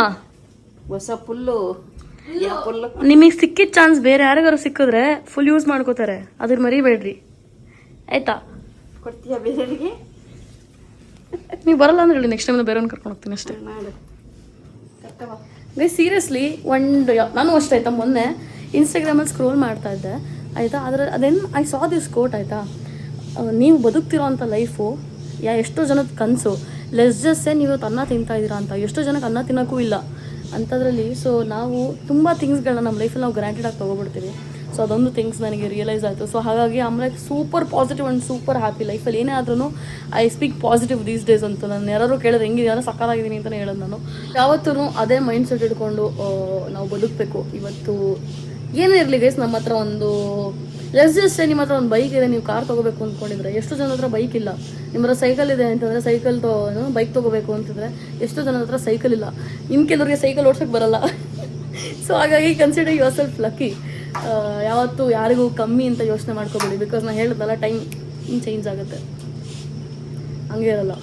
ಹೊಸ ಪುಲ್ಲು? ನಿಮಗೆ ಸಿಕ್ಕಿದ ಚಾನ್ಸ್ ಬೇರೆ ಯಾರಿಗಾರು ಸಿಕ್ಕಿದ್ರೆ ಫುಲ್ ಯೂಸ್ ಮಾಡ್ಕೋತಾರೆ, ಅದ್ರ ಮರಿಬೇಡ್ರಿ ಆಯ್ತಾ? ಕೊಡ್ತೀಯ ಬೇರೆಯವರಿಗೆ? ನೀವು ಬರಲ್ಲ ಅಂದ್ರೆ ಹೇಳಿ, ನೆಕ್ಸ್ಟ್ ಟೈಮ್ ಬೇರೆಯವ್ರನ್ನ ಕರ್ಕೊಂಡು ಹೋಗ್ತೀನಿ ಅಷ್ಟೇ. ಮಾಡು. ಗೈಸ್ ಸೀರಿಯಸ್ಲಿ ನಾನು ಅಷ್ಟೇ ಆಯ್ತಾ, ಮೊನ್ನೆ ಇನ್ಸ್ಟಾಗ್ರಾಮಲ್ಲಿ ಸ್ಕ್ರೋಲ್ ಮಾಡ್ತಾ ಇದ್ದೆ ಆಯಿತಾ. ಅದೇನು ಐ ಸಾ ದಿಸ್ ಕೋಟ್ ಆಯಿತಾ, ನೀವು ಬದುಕ್ತಿರೋ ಅಂಥ ಲೈಫು ಎಷ್ಟೋ ಜನದ ಕನಸು. ಲೆಸ್ ಜಸ್ಸೇ ನೀವು ಅನ್ನ ತಿಂತಾ ಇದ್ದೀರಾ ಅಂತ, ಎಷ್ಟೋ ಜನಕ್ಕೆ ಅನ್ನ ತಿನ್ನೋಕ್ಕೂ ಇಲ್ಲ ಅಂಥದ್ರಲ್ಲಿ. ಸೊ ನಾವು ತುಂಬ ಥಿಂಗ್ಸ್ಗಳನ್ನ ನಮ್ಮ ಲೈಫಲ್ಲಿ ನಾವು ಗ್ರಾಂಟೆಡ್ ಆಗಿ ತೊಗೊಬಿಡ್ತೀವಿ. ಸೊ ಅದೊಂದು ಥಿಂಗ್ಸ್ ನನಗೆ ರಿಯಲೈಸ್ ಆಯಿತು. ಸೊ ಹಾಗಾಗಿ am like super positive and super happy. ಲೈಫಲ್ಲಿ ಏನೇ ಆದ್ರೂ I speak positive these days ಅಂತ. ನಾನು ಯಾರು ಕೇಳಿದ್ರೆ ಹೆಂಗಿದೆಯೋ ಸಕ್ಕತ್ತಾಗಿದ್ದೀನಿ ಅಂತಲೇ ಹೇಳೋದು. ನಾನು ಯಾವತ್ತೂ ಅದೇ ಮೈಂಡ್ ಸೆಟ್ ಇಟ್ಕೊಂಡು ನಾವು ಬದುಕಬೇಕು. ಇವತ್ತು ಏನೇ ಇರಲಿ ಗೈಸ್, ನಮ್ಮ ಹತ್ರ ಒಂದು ಜಸ್ಟ್ ನಿಮ್ಮ ಹತ್ರ ಒಂದು ಬೈಕ್ ಇದೆ, ನೀವು ಕಾರ್ ತೊಗೋಬೇಕು ಅಂದ್ಕೊಂಡಿದ್ರೆ ಎಷ್ಟೋ ಜನ ಹತ್ರ ಬೈಕ್ ಇಲ್ಲ. ನಿಮ್ಮ ಹತ್ರ ಸೈಕಲ್ ಇದೆ ಅಂತಂದರೆ ಬೈಕ್ ತೊಗೋಬೇಕು ಅಂತಂದರೆ ಎಷ್ಟೋ ಜನ ಹತ್ರ ಸೈಕಲ್ ಇಲ್ಲ. ಇನ್ನು ಕೆಲವರಿಗೆ ಸೈಕಲ್ ಓಡ್ಸೋಕ್ಕೆ ಬರಲ್ಲ. ಸೊ ಹಾಗಾಗಿ ಕನ್ಸಿಡರ್ ಯುವರ್ ಸೆಲ್ಫ್ ಲಕ್ಕಿ. ಯಾವತ್ತೂ ಯಾರಿಗೂ ಕಮ್ಮಿ ಅಂತ ಯೋಚನೆ ಮಾಡ್ಕೋಬೇಡಿ. ಬಿಕಾಸ್ ನಾನು ಹೇಳಿದ್ನಲ್ಲ, ಟೈಮ್ ಚೇಂಜ್ ಆಗುತ್ತೆ, ಹಂಗೆ ಇರಲ್ಲ.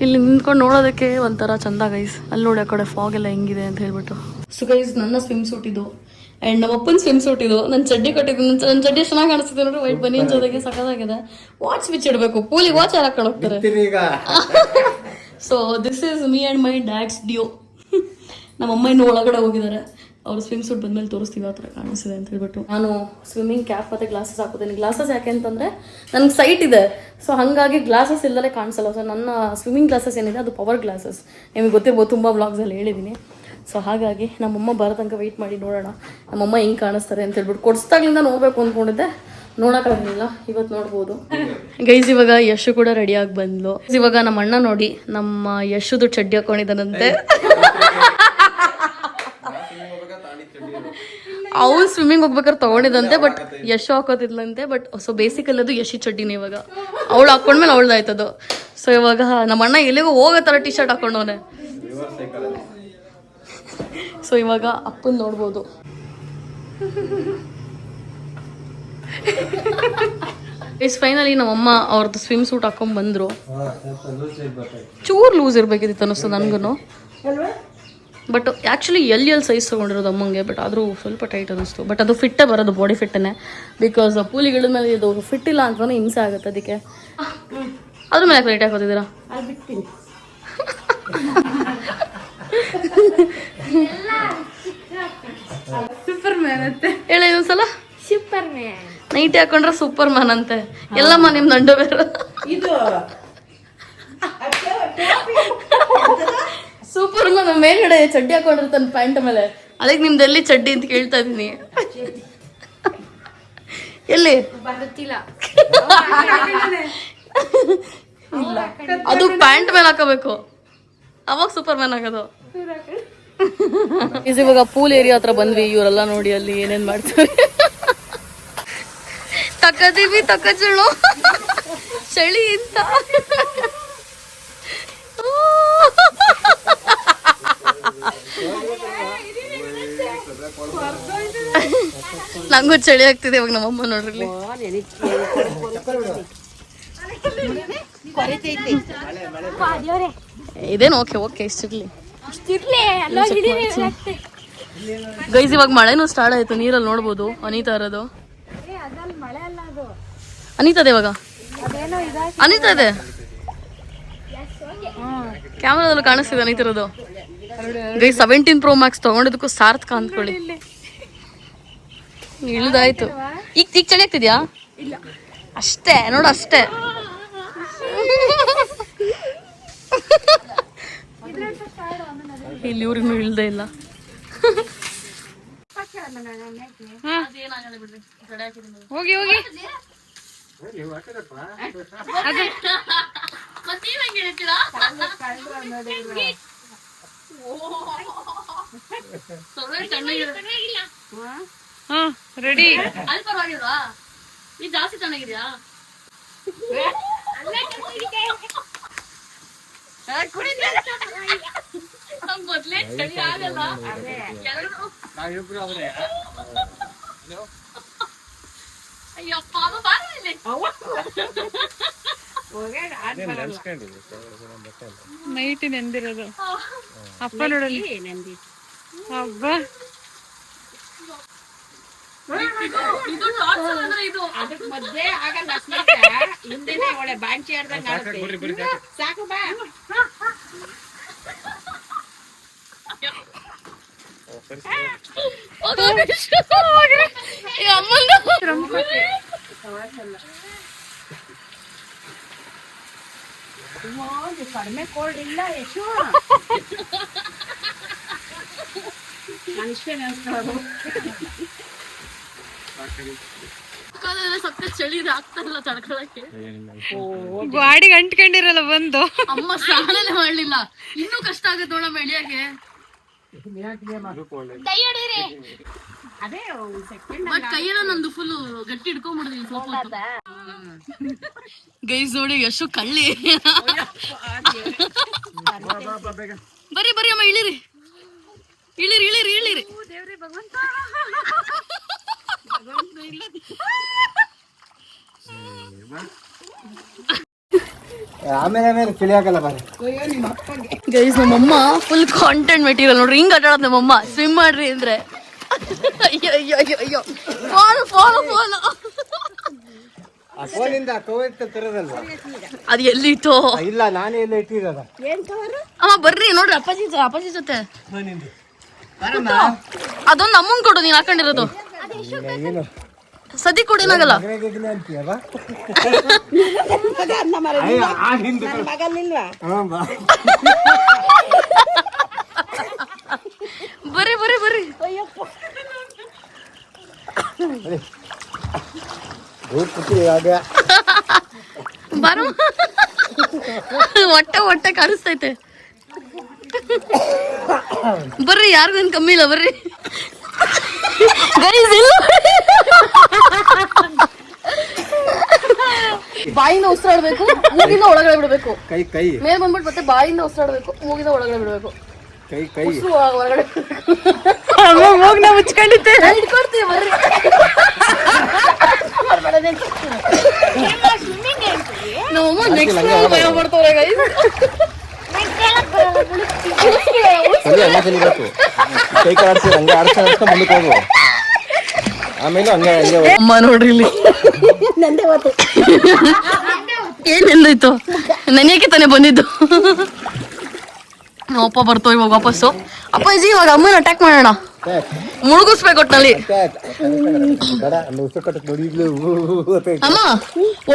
ಇಲ್ಲಿ ನಿಂತ್ಕೊಂಡು ನೋಡೋದಕ್ಕೆ ಒಂಥರ ಚಂದ ಗೈಸ್. ಅಲ್ಲಿ ನೋಡಿ ಆ ಕಡೆ ಫಾಗ್ ಎಲ್ಲ ಹೆಂಗಿದೆ ಅಂತ ಹೇಳ್ಬಿಟ್ಟು. ಸೊ ಗೈಸ್ ನನ್ನ ಸ್ವಿಮ್ ಸೂಟ್ ಇದು ಆ್ಯಂಡ್ ನಮ್ಮ ಅಪ್ಪನ ಸ್ವಿಮ್ ಸೂಟ್ ಇದು. ನನ್ನ ಚಡ್ಡಿ ಕಟ್ಟಿದ್ದು, ನನ್ನ ಚಡ್ಡಿ ಚೆನ್ನಾಗಿ ಕಾಣಿಸ್ತಿದೆ ನೋಡ್ರಿ, ವೈಟ್ ಬನಿಯನ್ ಜೊತೆಗೆ ಸಕ್ಕತ್ತಾಗಿದೆ. ವಾಚ್ ಬಿಚ್ಚಿಡ್ಬೇಕು, ಪೂಲಿಗೆ ವಾಚ್ ಯಾರು ಹಾಕೊಂಡು ಹೋಗ್ತಾರೆ. So this is me and my dad's duo. ನಮ್ಮಮ್ಮ ಇನ್ನೂ ಒಳಗಡೆ ಹೋಗಿದ್ದಾರೆ, ಅವ್ರು ಸ್ವಿಮ್ ಸೂಟ್ ಬಂದಮೇಲೆ ತೋರಿಸ್ತೀವಿ ಆ ಥರ ಕಾಣಿಸ್ತಿದೆ ಅಂತ ಹೇಳ್ಬಿಟ್ಟು. ನಾನು ಸ್ವಿಮ್ಮಿಂಗ್ ಕ್ಯಾಪ್ ಮತ್ತು ಗ್ಲಾಸಸ್ ಹಾಕೋತೀನಿ. ಗ್ಲಾಸಸ್ ಯಾಕೆ ಅಂತಂದರೆ ನನಗೆ ಸೈಟ್ ಇದೆ, ಸೊ ಹಾಗಾಗಿ ಗ್ಲಾಸಸ್ ಇಲ್ಲದೆ ಕಾಣಿಸಲ್ಲ. ಸೊ ನನ್ನ ಸ್ವಿಮ್ಮಿಂಗ್ ಗ್ಲಾಸಸ್ ಏನಿದೆ ಅದು ಪವರ್ ಗ್ಲಾಸಸ್, ನಿಮಗೆ ಗೊತ್ತಿರ್ಬೋದು, ತುಂಬ ಬ್ಲಾಗ್ಸಲ್ಲಿ ಹೇಳಿದ್ದೀನಿ. ಸೊ ಹಾಗಾಗಿ ನಮ್ಮಮ್ಮ ಬರೋ ತನಕ ವೆಯ್ಟ್ ಮಾಡಿ ನೋಡೋಣ ನಮ್ಮಮ್ಮ ಹೆಂಗೆ ಕಾಣಿಸ್ತಾರೆ ಅಂತ ಹೇಳ್ಬಿಟ್ಟು. ಕೊಡಿಸ್ದಾಗ್ಲಿಂದ ನೋಡಬೇಕು ಅಂದ್ಕೊಂಡಿದ್ದೆ, ನೋಡೋಕ್ಕಾಗಲಿಲ್ಲ. ಇವತ್ತು ನೋಡ್ಬೋದು ಗೈಸ್. ಇವಾಗ ಯಶು ಕೂಡ ರೆಡಿಯಾಗಿ ಬಂದ್ಲು. ಇವಾಗ ನಮ್ಮ ಅಣ್ಣ ನೋಡಿ ನಮ್ಮ ಯಶುದು ಚಡ್ಡಿ ಹಾಕೊಂಡಿದ್ದಾನಂತೆ. ಅವ್ನು ಸ್ವಿಮ್ಮಿಂಗ್ ಹೋಗ್ಬೇಕಾದ್ರೆ ತಗೊಂಡಿದಂತೆ, ಬಟ್ ಯಶು ಹಾಕೋತಿದ್ಲಂತೆ. ಬಟ್ ಸೊ ಬೇಸಿಕಲ್ಲಿ ಅದು ಯಶಿ ಚಡ್ಡಿನೇ. ಇವಾಗ ಅವಳು ಹಾಕೊಂಡ್ಮೇಲೆ ಅವಳ್ದಾಯ್ತದು. ಸೊ ಇವಾಗ ನಮ್ಮ ಅಣ್ಣ ಎಲ್ಲಿಗೂ ಹೋಗೋ ಥರ ಟಿ ಶರ್ಟ್ ಹಾಕೊಂಡವನೆ. ಸೊ ಇವಾಗ ಅಪ್ಪನ್ ನೋಡ್ಬೋದು. ಫೈನಲಿ ನಮ್ಮಮ್ಮ ಅವ್ರದ್ದು ಸ್ವಿಮ್ ಸೂಟ್ ಹಾಕೊಂಡ್ ಬಂದ್ರು. ಚೂರ್ ಲೂಸ್ ಇರ್ಬೇಕಿತ್ತು ಅನ್ನಿಸ್ತು ನನಗೂ. ಬಟ್ ಆ್ಯಕ್ಚುಲಿ ಎಲ್ಲಿ ಸೈಜ್ ತೊಗೊಂಡಿರೋದು ಅಮ್ಮಂಗೆ, ಬಟ್ ಆದರೂ ಸ್ವಲ್ಪ ಟೈಟ್ ಅನ್ನಿಸ್ತು. ಬಟ್ ಅದು ಫಿಟ್ಟೇ ಬರೋದು, ಬಾಡಿ ಫಿಟ್ಟೇ. ಬಿಕಾಸ್ ಪೂಲಿಗಳ ಮೇಲೆ ಇದು ಫಿಟ್ ಇಲ್ಲ ಅಂತಲೇ ಹಿಂಸೆ ಆಗುತ್ತೆ. ಅದಕ್ಕೆ ಅದ್ರ ಮೇಲೆ ಲೈಟ್ ಹಾಕೋತಿದ್ದೀರಾ? ಸೂಪರ್ ಮ್ಯಾನ್ ಅಂತೆ ಹೇಳಿ ಇನ್ನೊಂದ್ಸಲ. ಸೂಪರ್ ಮ್ಯಾನ್ ನೈಟಿ ಹಾಕೊಂಡ್ರೆ ಸೂಪರ್ ಮ್ಯಾನ್ ಅಂತೆ. ಎಲ್ಲಮ್ಮ ನಿಮ್ ದಂಡು ಬೇರೆ. ಇದು ಸೂಪರ್ ಮ್ಯಾನ್ ಮೇಲ್ಗಡೆ ಚಡ್ಡಿ ಹಾಕೊಂಡಿರ್ತಾನೆ ಪ್ಯಾಂಟ್ ಮೇಲೆ. ಅದಕ್ಕೆ ನಿಮ್ದು ಎಲ್ಲಿ ಚಡ್ಡಿ ಅಂತ ಕೇಳ್ತಾ ಇದೀನಿ. ಎಲ್ಲಿ? ಇಲ್ಲ, ಅದು ಪ್ಯಾಂಟ್ ಮೇಲೆ ಹಾಕೋಬೇಕು, ಅವಾಗ ಸೂಪರ್ ಮ್ಯಾನ್ ಆಗೋದು. ಇವಾಗ ಪೂಲ್ ಏರಿಯಾ ಹತ್ರ ಬಂದ್ವಿ. ಇವರೆಲ್ಲ ನೋಡಿ ಅಲ್ಲಿ ಏನೇನ್ ಮಾಡ್ತಾರೆ. ತಕ್ಕದೀವಿ ತಕ್ಕಚಳು ಚಳಿ ಅಂತ. ನಂಗೂ ಚಳಿ ಆಗ್ತಿದೆ ಇವಾಗ. ನಮ್ಮಮ್ಮ ನೋಡ್ರಿ ಇದೇನು ಓಕೆ ಓಕೆ ಇಷ್ಟಿರ್ಲಿ ಗೈಸ್. ಇವಾಗ ಮಳೆನೂ ಸ್ಟಾರ್ಟ್ ಆಯ್ತು. ನೀರಲ್ಲಿ ನೋಡ್ಬೋದು ಅನಿತಾ ಇರೋದು. ಅನಿತಾ ಇವಾಗ ಅನಿತಾ ಇದೆ ಕ್ಯಾಮ್ರಾದಲ್ಲೂ ಕಾಣಿಸ್ತಿದೆ ಅನಿತಾ ಇರೋದು. ಗೈಸ್ 17 Pro Max ತಗೊಂಡಿದ್ದಕ್ಕೂ ಸಾರ್ಥಕ ಅಂದ್ಕೊಳ್ಳಿ. ಇಳಿದಾಯ್ತು. ಈಗ ಚಳಿ ಆಗ್ತಿದ್ಯಾ? ಅಷ್ಟೇ ನೋಡು ಅಷ್ಟೇ. ಇಲ್ಲಿ ಇವ್ರಿಗೂ ಇಳ್ದೇ ಇಲ್ಲ. ಹೋಗಿ ಹೋಗಿ ರೆಡಿ. ಅಲ್ಲಿ ಪರವಾಗಿಲ್ವಾ? ನೀ ಜಾಸ್ತಿ ಚೆನ್ನಾಗಿದ್ಯಾ? ಮೊದ್ಲೇ ಚಳಿ ಆಗಲ್ಲ. ಅಯ್ಯಪ್ಪ ನೈಟಿ ನೆಂದಿರೋದು. ಅಪ್ಪ ನೋಡಲಿ ಹಬ್ಬ. ಇದು ಟಾರ್ಚರ್ ಅಂದ್ರೆ ಇದು ಅದಕ್ಕೆ ಮದ್ವೆ ಆಗಲ್ಲ. ಹಿಂದೆನೆ ಒಳ್ಳೆ ಬಾಂಚಿ ಆಡ್ದಂಗ ಆಗುತ್ತೆ. ಸಾಕು ಬಾ. ಕಡಿಮೆ ಕೋಲ್ಡ್ ಇಲ್ಲ ಯಶು. ನಾನು ಇಷ್ಟೇ ನೆನ್ಸ್ಕೊಳ್ಳೋದು. ಸಕ್ಕ ಚಳಿ ಆಗ್ತಾ ಇಲ್ಲ ತಡ್ಕೊಳಕ್ಕೆ. ಗಾಡಿಗೆ ಅಂಟ್ಕೊಂಡಿರಲ್ಲ ಬಂದು. ಅಮ್ಮ ಸ್ನಾನನೇ ಮಾಡ್ಲಿಲ್ಲ. ಇನ್ನೂ ಕಷ್ಟ ಆಗುತ್ತೆ ನೋಡಮ್ಮ ಎಳಿಯಾಗೆ. ಅದೇ ಬಟ್ ಕೈಯೆಲ್ಲ ನಂದು ಫುಲ್ ಗಟ್ಟಿ ಹಿಡ್ಕೊಂಡ್ಬಿಡ್ತೀನಿ ಸ್ವಲ್ಪ ಹೊತ್ತು. ಗೈಸ್ ನೋಡಿ ಎಷ್ಟು ಕಳ್ಳಿ. ಬರ್ರಿ ಬರ್ರಿ ಅಮ್ಮ ಇಳಿರಿ ಇಳಿರಿ ಇಳಿರಿ ಇಳಿರಿ. ದೇವ್ರಿ ಭಗವಂತ. ಆಮೇಲೆ ಆಮೇಲೆ ಚಳಿ ಆಗಲ್ಲ ಬಾರಿ. ಗೈಸ್ ನಮ್ಮಮ್ಮ ಫುಲ್ ಕಾಂಟೆಂಟ್ ಮೆಟೀರಿಯಲ್ ನೋಡ್ರಿ. ಹಿಂಗ್ ಆಟ ಆಡೋದು ನಮ್ಮಮ್ಮ. ಸ್ವಿಮ್ ಮಾಡ್ರಿ ಅಂದ್ರೆ ಅಯ್ಯೋ ಅಯ್ಯೋ ಅಯ್ಯೋ ಅಯ್ಯೋ. Follow follow follow. ಆ ಫೋನಿಂದ ಕವರ್ ತರದಲ್ವಾ? ಅದು ಎಲ್ಲಿತ್ತು? ಇಲ್ಲ ನಾನೇ ಎಲ್ಲ ಇಟ್ಟಿರೋದ. ಅಮ್ಮ ಬರ್ರಿ ನೋಡ್ರಿ ಅಪ್ಪಾಜಿ ಜೊತೆ. ಅದೊಂದು ಅಮ್ಮಂಗ್ ಕೊಡು ನೀನ್ ಹಾಕೊಂಡಿರೋದು. ಏನು ಸದಿ ಕೊಡೇನಾಗಲ್ಲ. ಬರ್ರಿ ಬರ್ರಿ ಬರ್ರಿ. ಬಾರ ಹೊಟ್ಟೆ ಕಾಣಿಸ್ತೈತೆ. ಬರ್ರಿ ಯಾರಿಗೇನು ಕಮ್ಮಿ ಇಲ್ಲ ಬರ್ರಿ. ಬಾಯಿಂದ ಉಸಿರಾಡ್ಬೇಕು, ಮೂಗಿಂದ ಒಳಗಡೆ ಬಿಡ್ಬೇಕು. ಕೈ ಕೈ ಮೇಲೆ ಬಂದ್ಬಿಟ್ಟು ಮತ್ತೆ ಬಾಯಿಂದ ಉಸಿರಾಡ್ಬೇಕು, ಮೂಗಿಂದ ಒಳಗಡೆ ಬಿಡ್ಬೇಕು. ಕೈ ಕೈ ಹೊರಗಡೆ ಹೋಗಿ ನಾವು ಮುಚ್ಕೊಂಡಿದ್ದೆ. ಇಟ್ಕೊಡ್ತೀವಿ ಬರ್ರಿ. ನಮ್ಮಮ್ಮ ನೆಕ್ಸ್ಟ್ ಭಯ ಮಾಡ್ತವ್ರೆ ಗೈಸ್. ಕೈ ಕಾಡ್ಸಿ ಹಂಗೆ ಆಡ್ಸ್ತಾ ಮುಂದಕ್ಕೆ ಹೋಗು. ಆಮೇಲೆ ಹಂಗೆ ಅಮ್ಮ ನೋಡ್ರಿ ಇಲ್ಲಿ ಏನೆಂದಾಯ್ತು? ನೆನೆಯಕ್ಕೆ ತಾನೇ ಬಂದಿದ್ದು. ಅಪ್ಪ ಬರ್ತೋ ಇವಾಗ ವಾಪಸ್ಸು. ಅಪ್ಪಾಜಿ ಇವಾಗ ಅಮ್ಮನ ಅಟ್ಯಾಕ್ ಮಾಡೋಣ, ಮುಳುಗಿಸ್ಬೇಕು ಒಟ್ನಲ್ಲಿ. ಅಮ್ಮ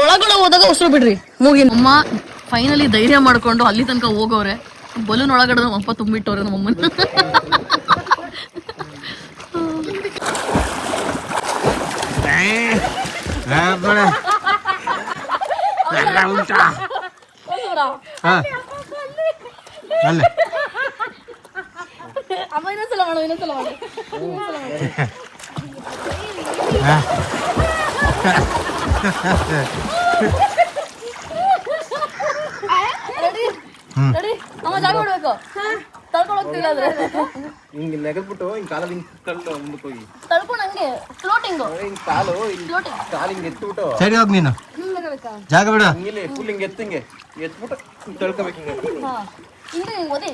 ಒಳಗಡೆ ಹೋದಾಗ ಉಸಿರು ಬಿಡ್ರಿ ಮೂಗಿನ. ಅಮ್ಮ ಫೈನಲಿ ಧೈರ್ಯ ಮಾಡ್ಕೊಂಡು ಅಲ್ಲಿ ತನಕ ಹೋಗೋರೆ. ಬಲೂನ್ ಒಳಗಡೆ ನಮ್ಮ ಅಪ್ಪ ತುಂಬಿಟ್ಟವ್ರೆ ನಮ್ಮಮ್ಮನ. ಇನ್ನೊಂದ್ಸಲ ಮಾಡಿ ರೆಡಿ ಅಮ್ಮ ಜಾಗ ಬಿಡ್ಬೇಕು ತಳ್ಕೊಂಡು ಹೋಗ್ತಿಲ್ಲ ಆದ್ರೆ ಹಿಂಗೆ ನೆಗೆದ್ಬಿಟ್ಟು ಹಿಂಗೆ ಕಾಲಲ್ಲಿ ಹಿಂಗೆ ತಳ್ಳು ಮುಂದಕ್ಕೆ ಹೋಗಿ ತಳ್ಕೊಂಡು ಹಂಗೆ ಫ್ಲೋಟಿಂಗು ಹಿಂಗೆ ಕಾಲು ಫ್ಲೋಟಿಂಗ್ ಕಾಲು ಹಿಂಗೆ ಎತ್ಬಿಟ್ಟು ಸೈಡ್ ಹೋಗಿ ನೀನು ಜಾಗ ಬಿಡ ಹಿಂಗಿಲ್ಲಿ ಫುಲ್ ಹಿಂಗೆ ಹಿಂಗೆ ಎತ್ಬಿಟ್ಟು ಹಿಂಗೆ ತಳ್ಕೊಬೇಕು ಹಿಂಗೆ ಹಾ ಹಿಂಗೆ ಹಿಂಗೆ ಓದಿ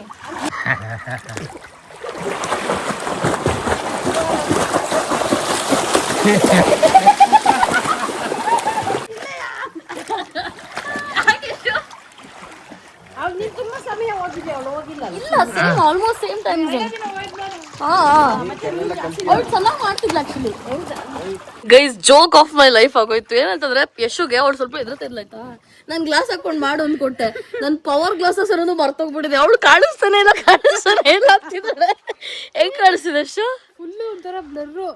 ನೀನು ತುಂಬಾ ಸಮಯ ಹೋಗಿದ್ದೆ ಅವಳು ಹೋಗಿಲ್ಲ ಇಲ್ಲ ಸೇಮ್ ಆಲ್ಮೋಸ್ಟ್ ಸೇಮ್ ಟೈಮ್ ಅವ್ಳು ಚೆನ್ನಾಗಿ ಮಾಡ್ತಿದ್ಲ actually guys joke of my life ಆಗೋಯ್ತು ಏನಂತಂದ್ರೆ ಯಶುಗೆ ಅವಳು ಸ್ವಲ್ಪ ಎದುರುತ್ತಿದ್ಲ ಆಯ್ತಾ ನಾನು ಗ್ಲಾಸ್ ಹಾಕೊಂಡು ಮಾಡು ಅಂದ್ಕೊಟ್ಟೆ ನನ್ನ ಪವರ್ ಗ್ಲಾಸಸ್ ಅನ್ನೋದು ಮರ್ತೋಗ್ಬಿಟ್ಟಿದೆ ಅವಳು ಕಾಣಿಸ್ತಾನೆ ಇಲ್ಲ ಆಗ್ತಿದ್ದಾಳೆ ಹೆಂಗ್ ಕಾಣಿಸ್ತಿದೆ ಯಶು ಫುಲ್ಲು ಒಂಥರ ಬ್ಲರ್ರು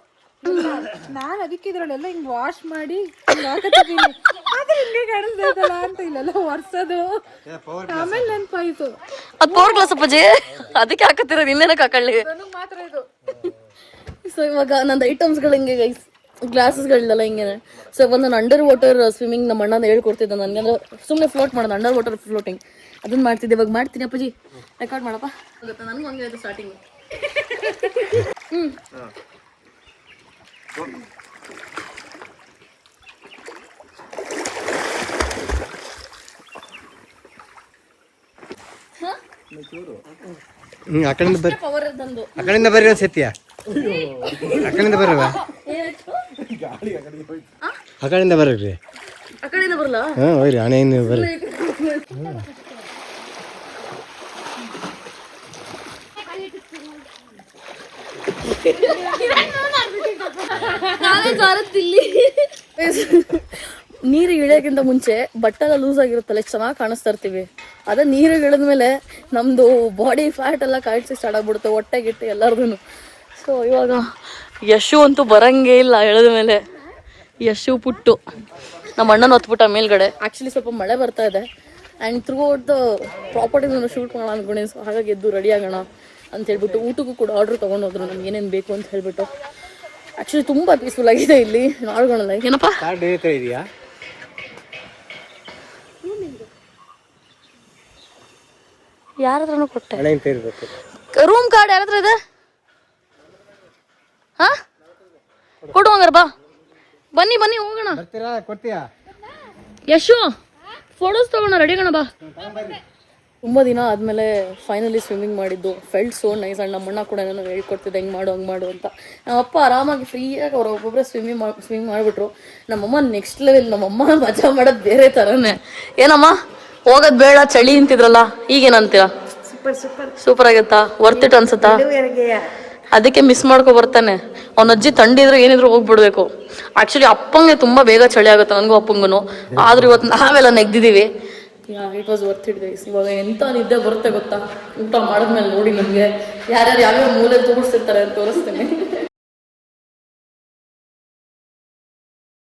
ನಾನು ಅದಕ್ಕೆ ಇದ್ರಲ್ಲೆಲ್ಲ ಹಿಂಗ್ ವಾಶ್ ಮಾಡಿ ಹಿಂಗ್ ಹಾಕತ್ತಿದ್ದೀನಿ ಆದ್ರೆ ಹಿಂಗೆ ಕಾಣಿಸ್ತೈತಲ್ಲ ಅಂತ ಇಲ್ಲೆಲ್ಲ ಒರ್ಸೋದು ಆಮೇಲೆ ನೆನಪಾಯ್ತು ಅದು ಪವರ್ ಗ್ಲಾಸ್ ಅಪ್ಪಾಜಿ ಅದಕ್ಕೆ ಹಾಕತ್ತಿರೋದು ಇನ್ನೇನಕ್ಕೆ ಹಾಕೊಳ್ಳಿ ನನಗೆ ಮಾತ್ರ ಇದು ಸೊ ಇವಾಗ ನಂದು ಐಟಮ್ಸ್ಗಳು ಹಿಂಗೆ ಗೈಸ್ ಗ್ಲಾಸಸ್ಗಳೆಲ್ಲ ಹಿಂಗೆ ಸೊ ಇವಾಗ ನಾನು ಅಂಡರ್ ವಾಟರ್ ಸ್ವಿಮ್ಮಿಂಗ್ ನಮ್ಮ ಅಣ್ಣ ಹೇಳ್ಕೊಡ್ತಿದ್ದೆ ನನಗೆ ಅಂದ್ರೆ ಸುಮ್ಮನೆ ಫ್ಲೋಟ್ ಮಾಡೋದು ಅಂಡರ್ ವಾಟರ್ ಫ್ಲೋಟಿಂಗ್ ಅದನ್ನ ಮಾಡ್ತಿದ್ದೆ ಇವಾಗ ಮಾಡ್ತೀನಿ ಅಪ್ಪಾಜಿ ರೆಕಾರ್ಡ್ ಮಾಡಪ್ಪ ಗೊತ್ತಾ ನನಗೂ ಹಂಗೆ ಆಯ್ತು ಸ್ಟಾರ್ಟಿಂಗ್ ಆ ಕಡೆಯಿಂದ ಬರ್ರಿ ಪವರ್ ತಂದು ಆ ಕಡೆಯಿಂದ ಬರ್ರಿ ಒಂದು ಸತ್ಯ ಆ ಕಡೆಯಿಂದ ಬರ್ರವ ಆ ಕಡೆಯಿಂದ ಬರ್ರಿ ಆ ಕಡೆಯಿಂದ ಬರಲ್ಲ ಹಾಂ ಹೋಯ್ರಿ ಹಣೆಯಿಂದ ಬರ್ರಿ ನಾನೇ ಜಾರತ್ತಿಲ್ಲಿ ನೀರು ಇಳಿಯೋಕ್ಕಿಂತ ಮುಂಚೆ ಬಟ್ಟೆಲ್ಲ ಲೂಸ್ ಆಗಿರುತ್ತಲ್ಲ ಎಷ್ಟು ಚೆನ್ನಾಗಿ ಕಾಣಿಸ್ತಾ ಇರ್ತೀವಿ ಅದೇ ನೀರು ಇಳಿದ್ಮೇಲೆ ನಮ್ಮದು ಬಾಡಿ ಫ್ಯಾಟ್ ಎಲ್ಲ ಕಾಣಿಸಿ ಸ್ಟಾರ್ಟ್ ಆಗ್ಬಿಡುತ್ತೆ ಹೊಟ್ಟೆ ಗಿಟ್ಟೆ ಎಲ್ಲರದು ಸೊ ಇವಾಗ ಯಶು ಅಂತೂ ಬರಂಗೇ ಇಲ್ಲ ಇಳಿದ ಮೇಲೆ ಯಶು ಪುಟ್ಟು ನಮ್ಮ ಅಣ್ಣನ ಹೊತ್ಬಿಟ್ಟ ಮೇಲ್ಗಡೆ ಆ್ಯಕ್ಚುಲಿ ಸ್ವಲ್ಪ ಮಳೆ ಬರ್ತಾ ಇದೆ and through out the properties shoot ಮಾಡೋಣ ಅಂದ್ಕೊಂಡೆ ಸೊ ಹಾಗಾಗಿ ಎದ್ದು ರೆಡಿ ಆಗೋಣ ಅಂತ ಹೇಳ್ಬಿಟ್ಟು ಊಟಕ್ಕೂ ಕೂಡ ಆರ್ಡ್ರ್ ತೊಗೊಂಡೋದ್ರು ನಮ್ಗೆ ಏನೇನು ಬೇಕು ಅಂತ ಹೇಳ್ಬಿಟ್ಟು ಆ್ಯಕ್ಚುಲಿ ತುಂಬ ಪೀಸ್ಫುಲ್ ಆಗಿದೆ ಇಲ್ಲಿ ನಾಡ್ಗೊಳಲ್ಲ ಏನಪ್ಪ ಇದೆಯಾ ಯಾರ ಹತ್ರನೂ ಕೊಟ್ಟೆ ಹಣೆಯಿಂದ ಇರಬೇಕು ರೂಮ್ ಕಾರ್ಡ್ ಯಾರ ಹತ್ರ ಇದೆ ಹಾ ಕೊಡು ಹಂಗಾರ ಬಾ ಬನ್ನಿ ಬನ್ನಿ ಹೋಗೋಣ ಬರ್ತೀರಾ ಕೊಡ್ತೀಯಾ ಯಶು ಫೋಟೋಸ್ ತಗೋಣ ರೆಡಿ ಕಣ ಬಾ ತುಂಬ ದಿನ ಆದಮೇಲೆ ಫೈನಲಿ ಸ್ವಿಮ್ಮಿಂಗ್ ಮಾಡಿದ್ದು ಫೆಲ್ಟ್ ಸೋ ನೈಸ್ ಆ್ಯಂಡ್ ನಮ್ಮಣ್ಣ ಕೂಡ ನಾನು ಹೇಳ್ಕೊಡ್ತಿದ್ದೆ ಹೆಂಗೆ ಮಾಡು ಹಂಗೆ ಮಾಡು ಅಂತ ನಮ್ಮಪ್ಪ ಆರಾಮಾಗಿ ಫ್ರೀಯಾಗಿ ಅವ್ರು ಒಬ್ಬೊಬ್ಬರೇ ಸ್ವಿಮ್ಮಿಂಗ್ ಮಾಡಿಬಿಟ್ರು ನಮ್ಮಮ್ಮ ನೆಕ್ಸ್ಟ್ ಲೆವೆಲ್ ನಮ್ಮಮ್ಮ ಮಜಾ ಮಾಡೋದು ಬೇರೆ ಥರನೇ ಏನಮ್ಮ ಹೋಗೋದು ಬೇಡ ಚಳಿ ಅಂತಿದ್ರಲ್ಲ ಈಗೇನಂತೀರ ಸೂಪರ್ ಆಗತ್ತಾ ವರ್ತ್ ಇಟ್ ಅನ್ಸುತ್ತಾ ಅದಕ್ಕೆ ಮಿಸ್ ಮಾಡ್ಕೊ ಬರ್ತಾನೆ ಅವ್ನ ಅಜ್ಜಿ ಥಂಡಿದ್ರು ಏನಿದ್ರು ಹೋಗ್ಬಿಡ್ಬೇಕು ಆ್ಯಕ್ಚುಲಿ ಅಪ್ಪಂಗೆ ತುಂಬ ಬೇಗ ಚಳಿ ಆಗುತ್ತೆ ನನಗೂ ಅಪ್ಪಂಗೂ ಆದ್ರೂ ಇವತ್ತು ನಾವೆಲ್ಲ ನೆಗ್ದಿದ್ದೀವಿ it was worth it guys ಇವಾಗ ಎಂತ ನಿದ್ದೆ ಬರುತ್ತೆ ಗೊತ್ತಾ ಊಟ ಮಾಡಿದ್ಮೇಲೆ ನೋಡಿ ನಮಗೆ ಯಾರ್ಯಾರು ಯಾವ್ಯಾವ ಮೂಲೆ ತೋರಿಸ್ತಿರ್ತಾರೆ ಅಂತ ತೋರಿಸ್ತೀನಿ